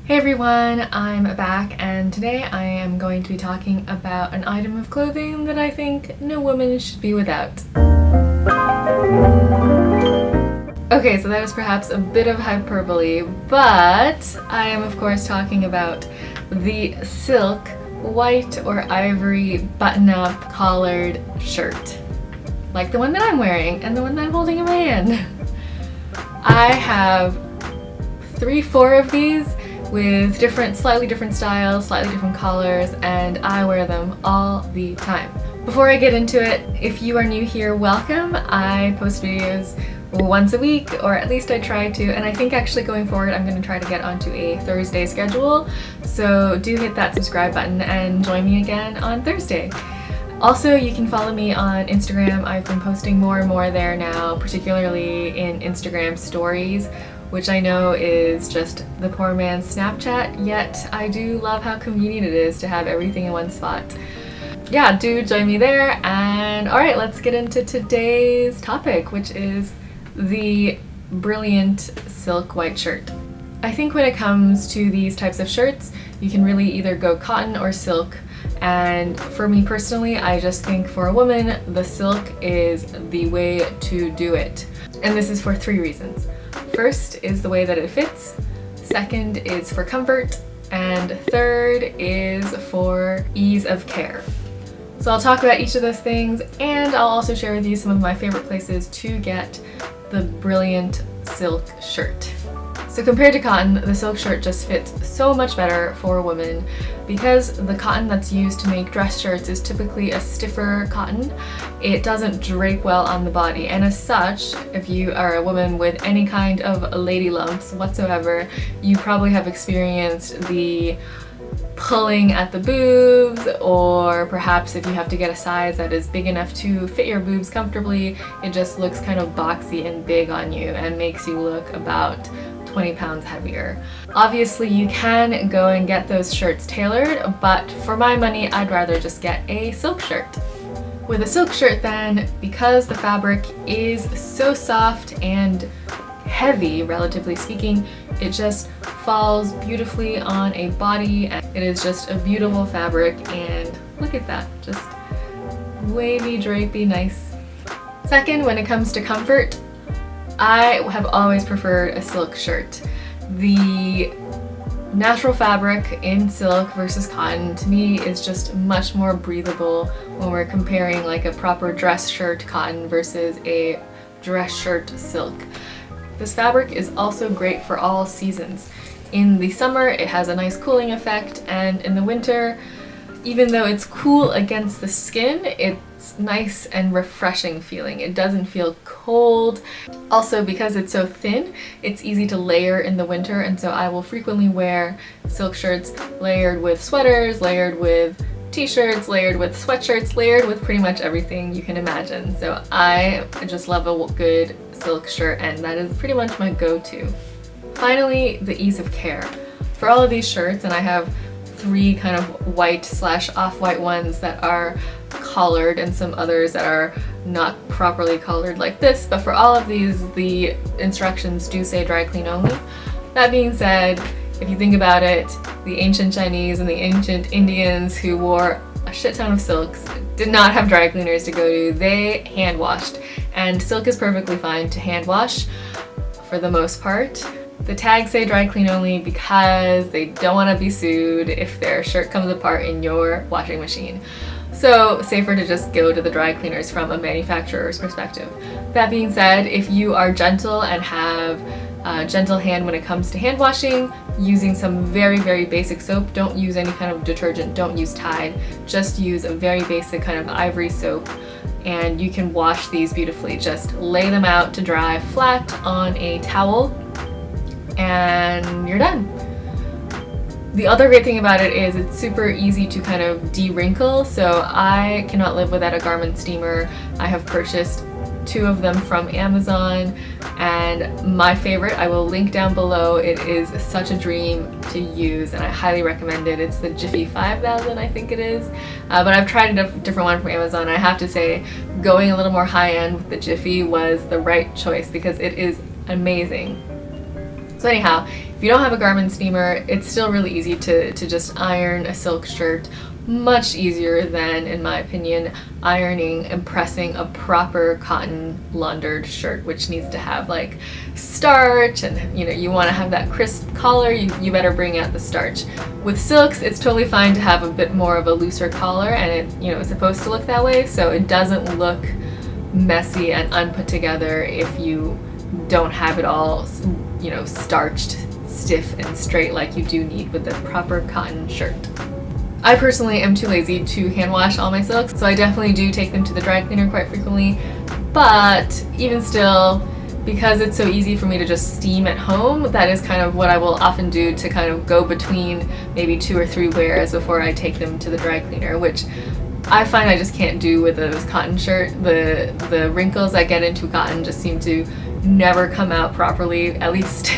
Hey everyone, I'm back and today I am going to be talking about an item of clothing that I think no woman should be without. Okay, so that was perhaps a bit of hyperbole, but I am of course talking about the silk white or ivory button-up collared shirt. Like the one that I'm wearing and the one that I'm holding in my hand. I have 3-4 of these with slightly different styles, slightly different collars, and I wear them all the time. Before I get into it, if you are new here, welcome. I post videos once a week, or at least I try to, and I think actually going forward I'm going to try to get onto a Thursday schedule, so do hit that subscribe button and join me again on Thursday. Also, you can follow me on Instagram. I've been posting more and more there now, particularly in Instagram stories, which I know is just the poor man's Snapchat, yet I do love how convenient it is to have everything in one spot. Yeah, do join me there, and alright, let's get into today's topic, which is the brilliant silk white shirt. I think when it comes to these types of shirts, you can really either go cotton or silk, and for me personally, I just think for a woman, the silk is the way to do it. And this is for 3 reasons. First is the way that it fits, second is for comfort, and third is for ease of care. So I'll talk about each of those things, and I'll also share with you some of my favorite places to get the brilliant silk shirt. So compared to cotton, the silk shirt just fits so much better for a woman because the cotton that's used to make dress shirts is typically a stiffer cotton. It doesn't drape well on the body, and as such, if you are a woman with any kind of lady lumps whatsoever, you probably have experienced the pulling at the boobs, or perhaps if you have to get a size that is big enough to fit your boobs comfortably, it just looks kind of boxy and big on you and makes you look about 20 pounds heavier. Obviously you can go and get those shirts tailored, but for my money I'd rather just get a silk shirt. With a silk shirt then, because the fabric is so soft and heavy, relatively speaking, it just falls beautifully on a body, and it is just a beautiful fabric, and look at that, just wavy, drapey, nice. Second, when it comes to comfort, I have always preferred a silk shirt. The natural fabric in silk versus cotton to me is just much more breathable when we're comparing like a proper dress shirt cotton versus a dress shirt silk. This fabric is also great for all seasons. In the summer it has a nice cooling effect, and in the winter, even though it's cool against the skin, it's nice and refreshing feeling. It doesn't feel cold. Also, because it's so thin, it's easy to layer in the winter, and so I will frequently wear silk shirts layered with sweaters, layered with t-shirts, layered with sweatshirts, layered with pretty much everything you can imagine. So I just love a good silk shirt, and that is pretty much my go-to. Finally, the ease of care. For all of these shirts, and I have 3 kind of white/off-white ones that are collared and some others that are not properly collared like this, but for all of these the instructions do say dry clean only. That being said, if you think about it, the ancient Chinese and the ancient Indians who wore a shit ton of silks did not have dry cleaners to go to. They hand washed, and silk is perfectly fine to hand wash for the most part. The tags say dry clean only because they don't want to be sued if their shirt comes apart in your washing machine. So safer to just go to the dry cleaners from a manufacturer's perspective. That being said, if you are gentle and have a gentle hand when it comes to hand washing, using some very, very basic soap, don't use any kind of detergent, don't use Tide, just use a very basic kind of ivory soap, and you can wash these beautifully. Just lay them out to dry flat on a towel, and you're done. The other great thing about it is it's super easy to kind of de-wrinkle, so I cannot live without a garment steamer. I have purchased 2 of them from Amazon, and my favorite, I will link down below. It is such a dream to use, and I highly recommend it. It's the Jiffy 5000, I think it is, but I've tried a different one from Amazon. I have to say, going a little more high-end with the Jiffy was the right choice because it is amazing. So anyhow, if you don't have a Garmin steamer, it's still really easy to just iron a silk shirt. Much easier than, in my opinion, ironing and pressing a proper cotton laundered shirt, which needs to have like starch, and you want to have that crisp collar. You better bring out the starch. With silks, it's totally fine to have a bit more of a looser collar, and it's supposed to look that way, so it doesn't look messy and unput together if you don't have it all starched, stiff and straight like you do need with the proper cotton shirt. I personally am too lazy to hand wash all my silks, so I definitely do take them to the dry cleaner quite frequently, but even still, because it's so easy for me to just steam at home, that is kind of what I will often do to kind of go between maybe 2 or 3 wears before I take them to the dry cleaner, which I find I just can't do with those cotton shirt. The wrinkles that get into cotton just seem to never come out properly, at least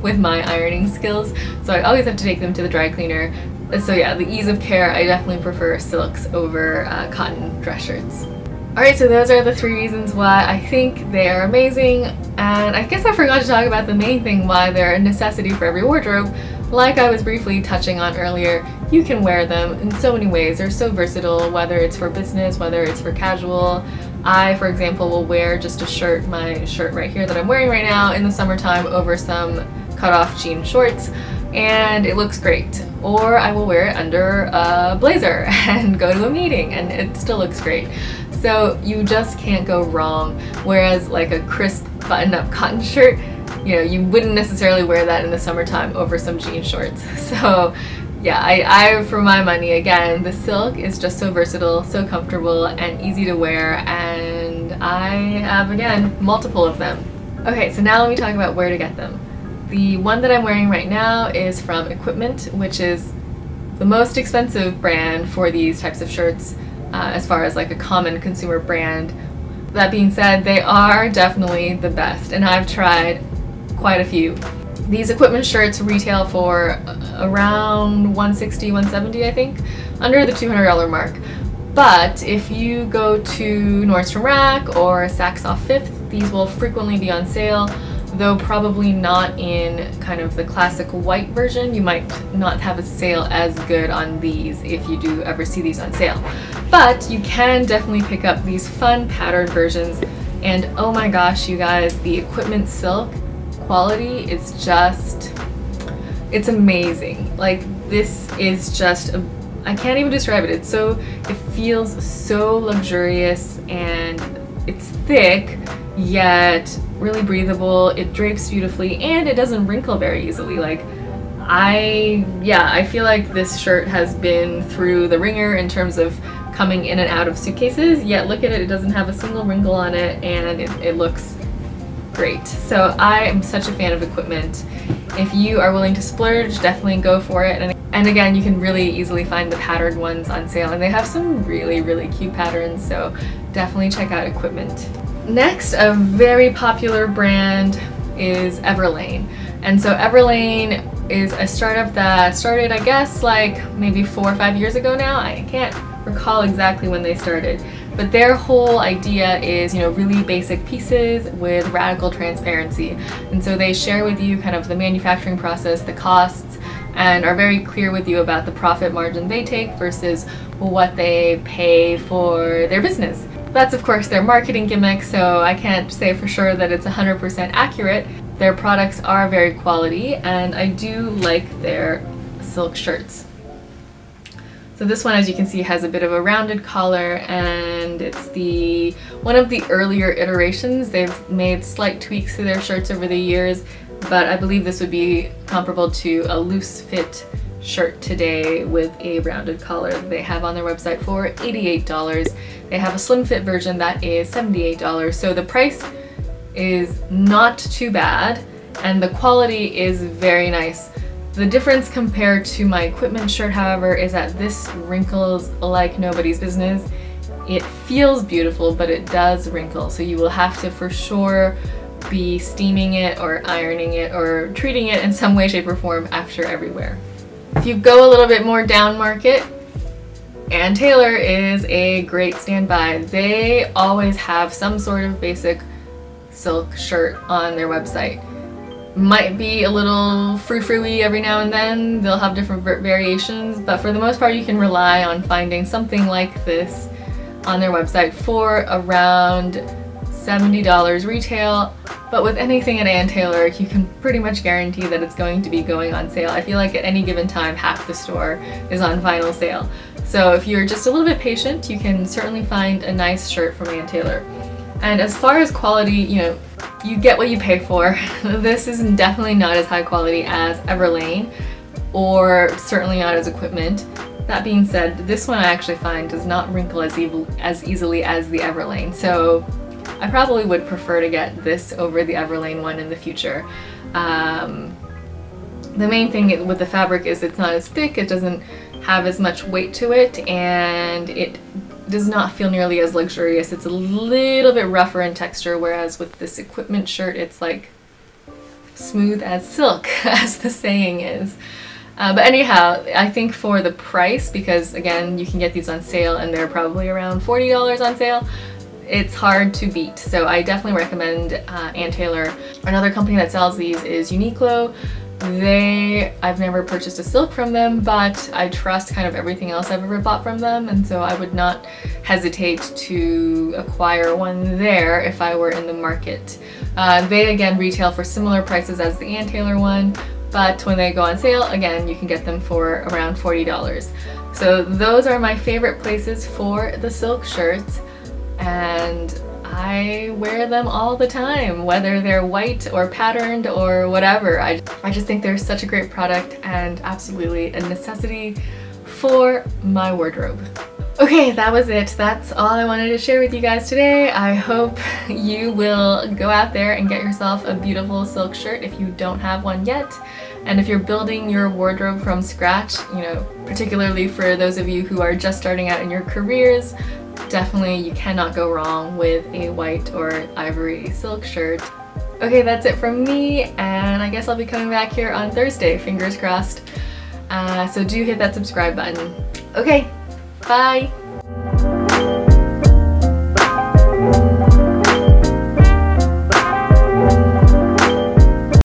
with my ironing skills, so I always have to take them to the dry cleaner. So yeah, the ease of care, I definitely prefer silks over cotton dress shirts. Alright, so those are the 3 reasons why I think they are amazing, and I guess I forgot to talk about the main thing why they're a necessity for every wardrobe. Like I was briefly touching on earlier, you can wear them in so many ways. They're so versatile, whether it's for business, whether it's for casual. I, for example, will wear just a shirt, my shirt right here that I'm wearing right now, in the summertime over some cut-off jean shorts, and it looks great. Or I will wear it under a blazer and go to a meeting, and it still looks great. So you just can't go wrong. Whereas like a crisp button-up cotton shirt, you wouldn't necessarily wear that in the summertime over some jean shorts. So yeah, I for my money, again, the silk is just so versatile, so comfortable, and easy to wear, and I have, again, multiple of them. Okay, so now let me talk about where to get them. The one that I'm wearing right now is from Equipment, which is the most expensive brand for these types of shirts as far as like a common consumer brand. That being said, they are definitely the best, and I've tried quite a few. These Equipment shirts retail for around $160, $170, I think, under the $200 mark. But if you go to Nordstrom Rack or Saks Off 5th, these will frequently be on sale, though probably not in kind of the classic white version. You might not have a sale as good on these if you do ever see these on sale. But you can definitely pick up these fun patterned versions, and oh my gosh, you guys, the Equipment silk quality is just, it's amazing. Like, this is just I can't even describe it. It feels so luxurious, and it's thick yet really breathable. It drapes beautifully, and it doesn't wrinkle very easily. Like, I feel like this shirt has been through the ringer in terms of coming in and out of suitcases, yet look at it, it doesn't have a single wrinkle on it, and it looks great. So I am such a fan of Equipment. If you are willing to splurge, definitely go for it. And again, you can really easily find the patterned ones on sale, and they have some really, really cute patterns, so definitely check out Equipment. Next, a very popular brand is EVERLANE. And so EVERLANE is a startup that started, I guess, like maybe 4 or 5 years ago now. I can't recall exactly when they started. But their whole idea is, really basic pieces with radical transparency. And so they share with you kind of the manufacturing process, the costs, and are very clear with you about the profit margin they take versus what they pay for their business. That's of course their marketing gimmick, so I can't say for sure that it's 100% accurate. Their products are very quality, and I do like their silk shirts. So this one, as you can see, has a bit of a rounded collar, and it's one of the earlier iterations. They've made slight tweaks to their shirts over the years, but I believe this would be comparable to a loose fit shirt today with a rounded collar that they have on their website for $88. They have a slim fit version that is $78, so the price is not too bad, and the quality is very nice. The difference compared to my Equipment shirt, however, is that this wrinkles like nobody's business. It feels beautiful, but it does wrinkle, so you will have to for sure be steaming it or ironing it or treating it in some way, shape, or form after every wear. If you go a little bit more down market, Ann Taylor is a great standby. They always have some sort of basic silk shirt on their website. Might be a little frou-frou-y every now and then. They'll have different variations, but for the most part you can rely on finding something like this on their website for around $70 retail. But with anything at Ann Taylor, you can pretty much guarantee that it's going to be going on sale. I feel like at any given time, half the store is on final sale. So if you're just a little bit patient, you can certainly find a nice shirt from Ann Taylor. And as far as quality, you know, you get what you pay for. This is definitely not as high quality as EVERLANE, or certainly not as equipment. That being said, this one I actually find does not wrinkle as easily as the EVERLANE, so I probably would prefer to get this over the EVERLANE one in the future. The main thing with the fabric is it's not as thick, it doesn't have as much weight to it, and it does not feel nearly as luxurious. It's a little bit rougher in texture, whereas with this equipment shirt it's like smooth as silk, as the saying is. But anyhow, I think for the price, because again you can get these on sale and they're probably around $40 on sale, it's hard to beat. So I definitely recommend Ann Taylor. Another company that sells these is Uniqlo. I've never purchased a silk from them, but I trust kind of everything else I've ever bought from them, and so I would not hesitate to acquire one there if I were in the market. They again retail for similar prices as the Ann Taylor one, but when they go on sale, again, you can get them for around $40. So those are my favorite places for the silk shirts, and I wear them all the time, whether they're white or patterned or whatever. I just think they're such a great product and absolutely a necessity for my wardrobe. Okay, that was it. That's all I wanted to share with you guys today. I hope you will go out there and get yourself a beautiful silk shirt if you don't have one yet. And if you're building your wardrobe from scratch, you know, particularly for those of you who are just starting out in your careers, definitely you cannot go wrong with a white or ivory silk shirt. Okay, that's it from me, and I guess I'll be coming back here on Thursday, fingers crossed. So do hit that subscribe button. Okay, bye!